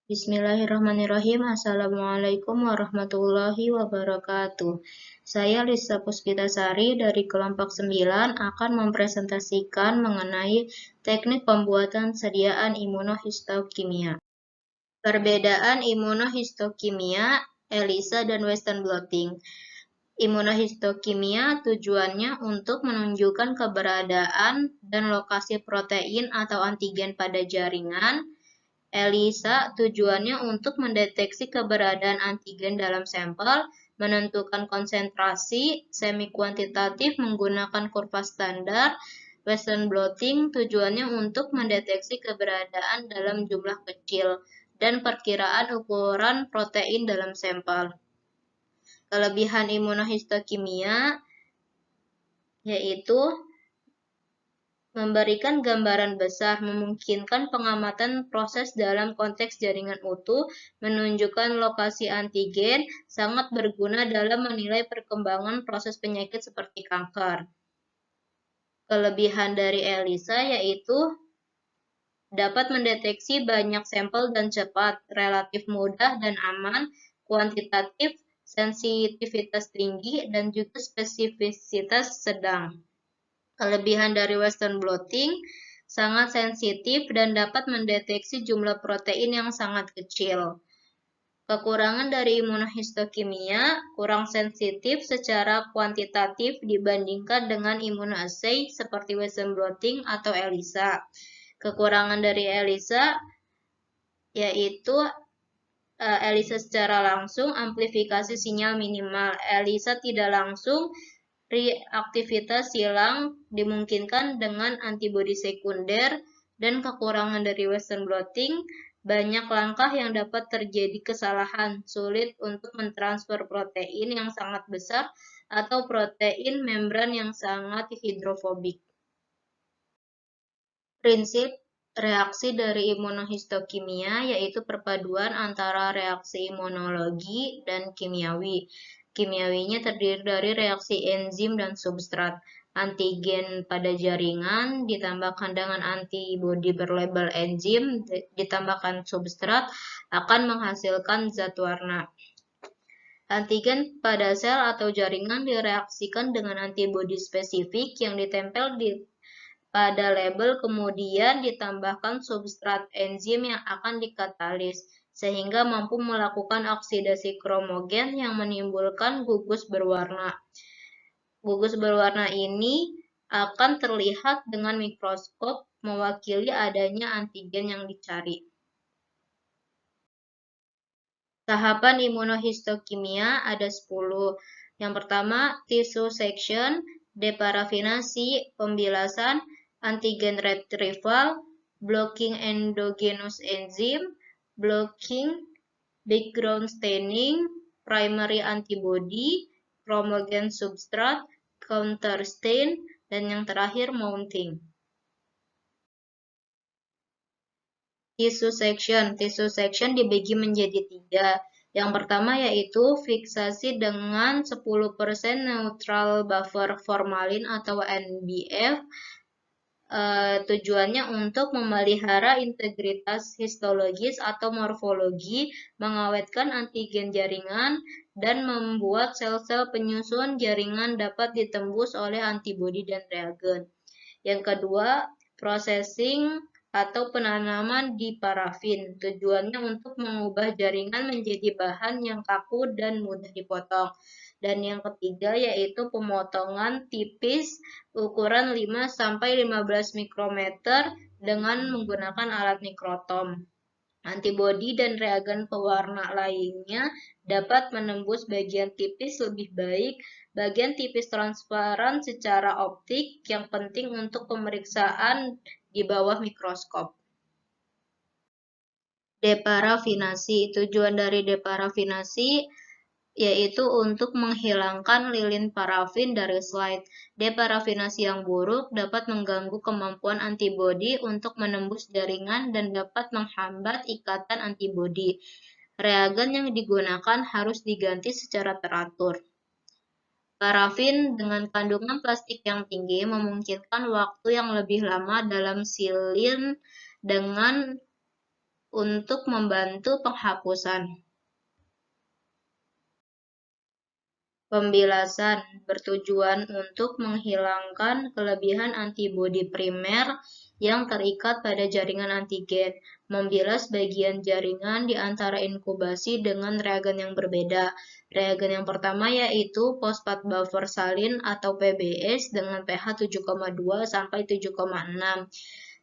Bismillahirrahmanirrahim. Assalamualaikum warahmatullahi wabarakatuh. Saya Lisa Puspitasari dari kelompok 9 akan mempresentasikan mengenai teknik pembuatan sediaan imunohistokimia. Perbedaan imunohistokimia, ELISA dan Western blotting. Imunohistokimia tujuannya untuk menunjukkan keberadaan dan lokasi protein atau antigen pada jaringan. ELISA tujuannya untuk mendeteksi keberadaan antigen dalam sampel, menentukan konsentrasi semi-kuantitatif menggunakan kurva standar. Western blotting tujuannya untuk mendeteksi keberadaan dalam jumlah kecil dan perkiraan ukuran protein dalam sampel. Kelebihan imunohistokimia yaitu memberikan gambaran besar, memungkinkan pengamatan proses dalam konteks jaringan utuh, menunjukkan lokasi antigen, sangat berguna dalam menilai perkembangan proses penyakit seperti kanker. Kelebihan dari ELISA yaitu dapat mendeteksi banyak sampel dan cepat, relatif mudah dan aman, kuantitatif, sensitivitas tinggi, dan juga spesifisitas sedang. Kelebihan dari Western blotting sangat sensitif dan dapat mendeteksi jumlah protein yang sangat kecil. Kekurangan dari imunohistokimia kurang sensitif secara kuantitatif dibandingkan dengan immunoassay seperti Western blotting atau ELISA. Kekurangan dari ELISA yaitu ELISA secara langsung amplifikasi sinyal minimal. ELISA tidak langsung, reaktivitas silang dimungkinkan dengan antibodi sekunder, dan kekurangan dari Western blotting, banyak langkah yang dapat terjadi kesalahan, sulit untuk mentransfer protein yang sangat besar atau protein membran yang sangat hidrofobik. Prinsip reaksi dari imunohistokimia yaitu perpaduan antara reaksi imunologi dan kimiawi. Kimiawinya terdiri dari reaksi enzim dan substrat. Antigen pada jaringan ditambahkan dengan antibodi berlabel enzim ditambahkan substrat akan menghasilkan zat warna. Antigen pada sel atau jaringan direaksikan dengan antibodi spesifik yang ditempel pada label, kemudian ditambahkan substrat enzim yang akan dikatalis, sehingga mampu melakukan oksidasi kromogen yang menimbulkan gugus berwarna. Gugus berwarna ini akan terlihat dengan mikroskop mewakili adanya antigen yang dicari. Tahapan imunohistokimia ada 10. Yang pertama, tissue section, deparafinasi, pembilasan, antigen retrieval, blocking endogenous enzyme, blocking background staining, primary antibody, chromogen substrat, counter stain, dan yang terakhir mounting. Tissue section dibagi menjadi 3. Yang pertama yaitu fiksasi dengan 10% neutral buffer formalin atau NBF. Tujuannya untuk memelihara integritas histologis atau morfologi, mengawetkan antigen jaringan, dan membuat sel-sel penyusun jaringan dapat ditembus oleh antibodi dan reagen. Yang kedua, processing atau penanaman di parafin. Tujuannya untuk mengubah jaringan menjadi bahan yang kaku dan mudah dipotong. Dan yang ketiga yaitu pemotongan tipis ukuran 5–15 mikrometer dengan menggunakan alat mikrotom. Antibodi dan reagen pewarna lainnya dapat menembus bagian tipis lebih baik, bagian tipis transparan secara optik yang penting untuk pemeriksaan di bawah mikroskop. Deparafinasi. Tujuan dari deparafinasi yaitu untuk menghilangkan lilin parafin dari slide. Deparafinasi yang buruk dapat mengganggu kemampuan antibodi untuk menembus jaringan dan dapat menghambat ikatan antibodi. Reagen yang digunakan harus diganti secara teratur. Parafin dengan kandungan plastik yang tinggi memungkinkan waktu yang lebih lama dalam silin dengan untuk membantu penghapusan. Pembilasan bertujuan untuk menghilangkan kelebihan antibodi primer yang terikat pada jaringan antigen, membilas bagian jaringan di antara inkubasi dengan reagen yang berbeda. Reagen yang pertama yaitu fosfat buffer salin atau PBS dengan pH 7,2 sampai 7,6.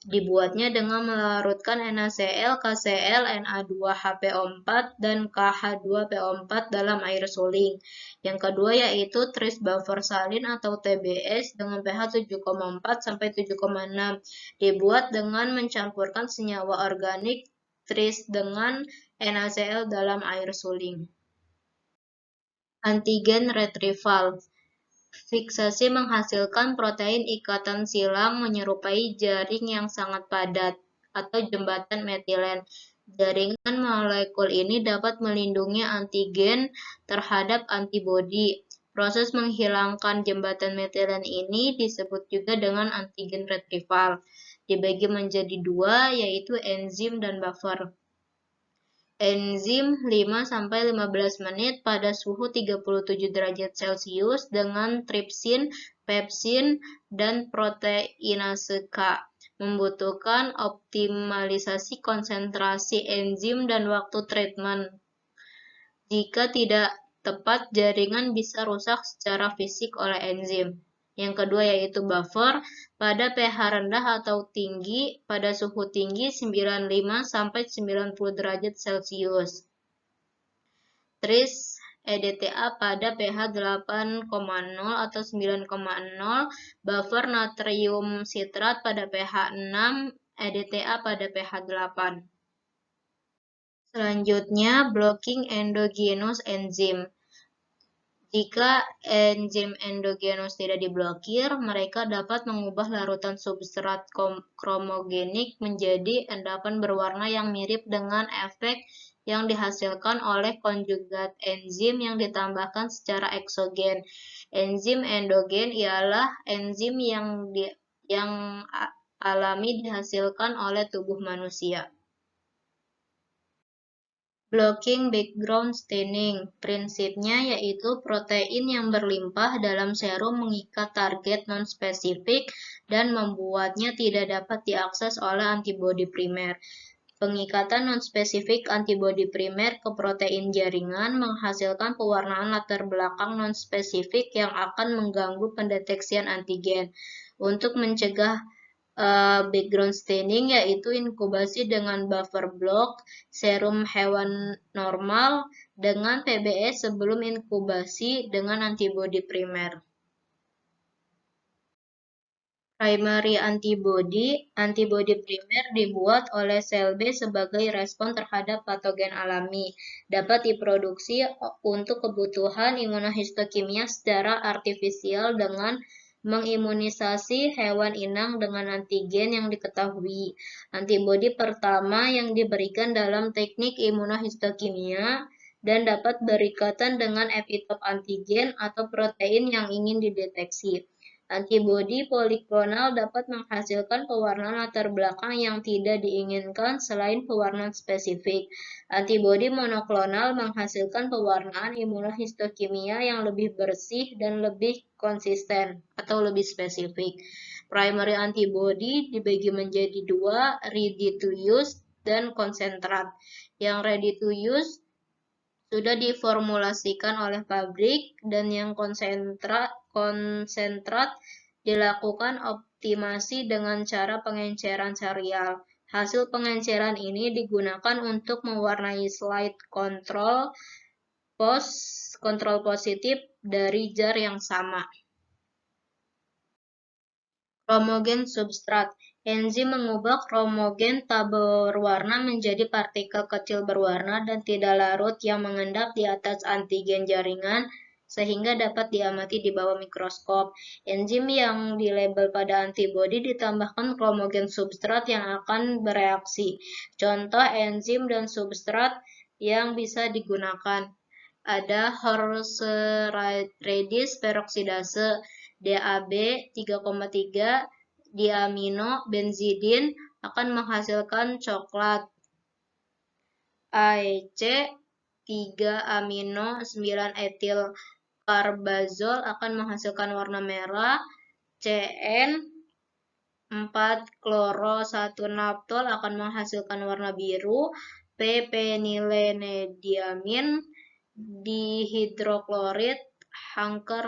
Dibuatnya dengan melarutkan NaCl, KCl, Na2HPO4, dan KH2PO4 dalam air suling. Yang kedua yaitu tris buffer salin atau TBS dengan pH 7,4 sampai 7,6. Dibuat dengan mencampurkan senyawa organik tris dengan NaCl dalam air suling. Antigen retrieval. Fiksasi menghasilkan protein ikatan silang menyerupai jaring yang sangat padat atau jembatan metilen. Jaringan molekul ini dapat melindungi antigen terhadap antibodi. Proses menghilangkan jembatan metilen ini disebut juga dengan antigen retrieval. Dibagi menjadi dua, yaitu enzim dan buffer. Enzim 5-15 menit pada suhu 37 derajat Celcius dengan tripsin, pepsin, dan proteinase K. Membutuhkan optimalisasi konsentrasi enzim dan waktu treatment. Jika tidak tepat, jaringan bisa rusak secara fisik oleh enzim. Yang kedua yaitu buffer pada pH rendah atau tinggi pada suhu tinggi 95-90 derajat Celcius. Tris EDTA pada pH 8,0 atau 9,0, buffer natrium sitrat pada pH 6, EDTA pada pH 8. Selanjutnya, blocking endogenous enzim. Jika enzim endogenus tidak diblokir, mereka dapat mengubah larutan substrat kromogenik menjadi endapan berwarna yang mirip dengan efek yang dihasilkan oleh konjugat enzim yang ditambahkan secara eksogen. Enzim endogen ialah enzim yang alami dihasilkan oleh tubuh manusia. Blocking background staining. Prinsipnya yaitu protein yang berlimpah dalam serum mengikat target non-spesifik dan membuatnya tidak dapat diakses oleh antibodi primer. Pengikatan non-spesifik antibodi primer ke protein jaringan menghasilkan pewarnaan latar belakang non-spesifik yang akan mengganggu pendeteksian antigen. Untuk mencegah background staining yaitu inkubasi dengan buffer block serum hewan normal dengan PBS sebelum inkubasi dengan antibodi primer. Primary antibody. Antibodi primer dibuat oleh sel B sebagai respon terhadap patogen alami. Dapat diproduksi untuk kebutuhan imunohistokimia secara artifisial dengan mengimunisasi hewan inang dengan antigen yang diketahui. Antibodi pertama yang diberikan dalam teknik imunohistokimia dan dapat berikatan dengan epitop antigen atau protein yang ingin dideteksi. Antibodi poliklonal dapat menghasilkan pewarnaan latar belakang yang tidak diinginkan selain pewarnaan spesifik. Antibodi monoklonal menghasilkan pewarnaan imunohistokimia yang lebih bersih dan lebih konsisten atau lebih spesifik. Primary antibody dibagi menjadi dua, ready to use dan konsentrat. Yang ready to use sudah diformulasikan oleh pabrik dan yang konsentrat dilakukan optimasi dengan cara pengenceran serial. Hasil pengenceran ini digunakan untuk mewarnai slide kontrol positif dari jar yang sama. Kromogen substrat. Enzim mengubah kromogen tak berwarna menjadi partikel kecil berwarna dan tidak larut yang mengendap di atas antigen jaringan sehingga dapat diamati di bawah mikroskop. Enzim yang dilabel pada antibodi ditambahkan kromogen substrat yang akan bereaksi. Contoh enzim dan substrat yang bisa digunakan. Ada horseradis peroksidase, DAB 3,3 diamino benzidin akan menghasilkan coklat. AEC 3 amino 9 etil karbazol akan menghasilkan warna merah. CN 4 kloro 1 naptol akan menghasilkan warna biru. P-penilenediamin dihidroklorid Hanker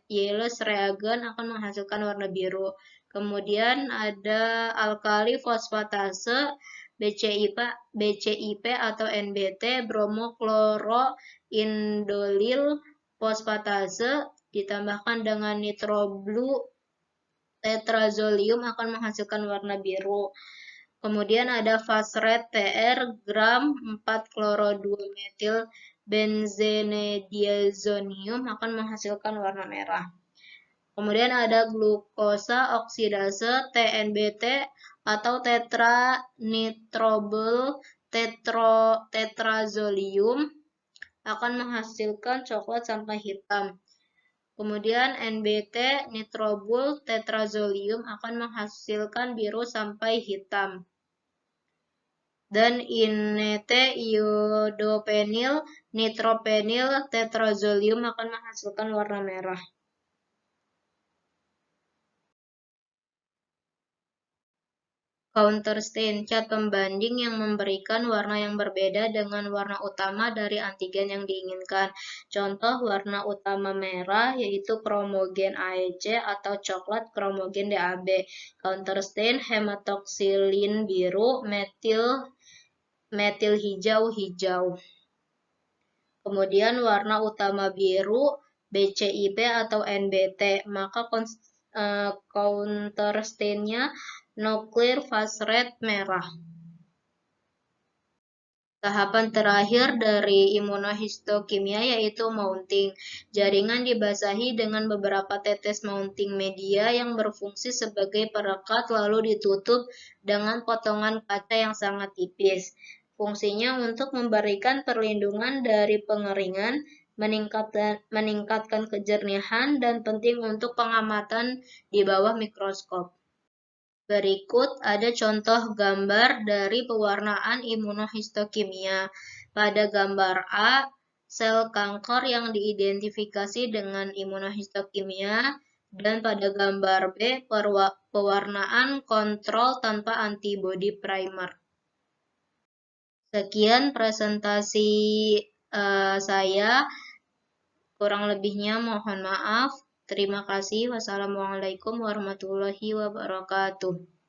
Yales reagen akan menghasilkan warna biru. Kemudian ada alkali fosfatase BCIP atau NBT bromokloroindolil fosfatase ditambahkan dengan nitroblu tetrazolium akan menghasilkan warna biru. Kemudian ada Fasret TR gram 4 kloro 2 metil benzenediazonium akan menghasilkan warna merah. Kemudian ada glukosa oksidase TNBT atau tetranitrobel tetrazolium akan menghasilkan coklat sampai hitam. Kemudian NBT nitrobul tetrazolium akan menghasilkan biru sampai hitam. Dan INT iodopenil nitropenil tetrazolium akan menghasilkan warna merah. Counterstain, cat pembanding yang memberikan warna yang berbeda dengan warna utama dari antigen yang diinginkan. Contoh warna utama merah yaitu kromogen AEC atau coklat kromogen DAB. Counterstain hematoksilin biru, metil hijau. Kemudian warna utama biru BCIP atau NBT, maka counterstainnya nuklir Fasret merah. Tahapan terakhir dari imunohistokimia yaitu mounting. Jaringan dibasahi dengan beberapa tetes mounting media yang berfungsi sebagai perekat lalu ditutup dengan potongan kaca yang sangat tipis. Fungsinya untuk memberikan perlindungan dari pengeringan, meningkatkan kejernihan, dan penting untuk pengamatan di bawah mikroskop. Berikut ada contoh gambar dari pewarnaan imunohistokimia. Pada gambar A, sel kanker yang diidentifikasi dengan imunohistokimia, dan pada gambar B, pewarnaan kontrol tanpa antibody primer. Sekian presentasi saya, kurang lebihnya mohon maaf. Terima kasih. Wassalamualaikum warahmatullahi wabarakatuh.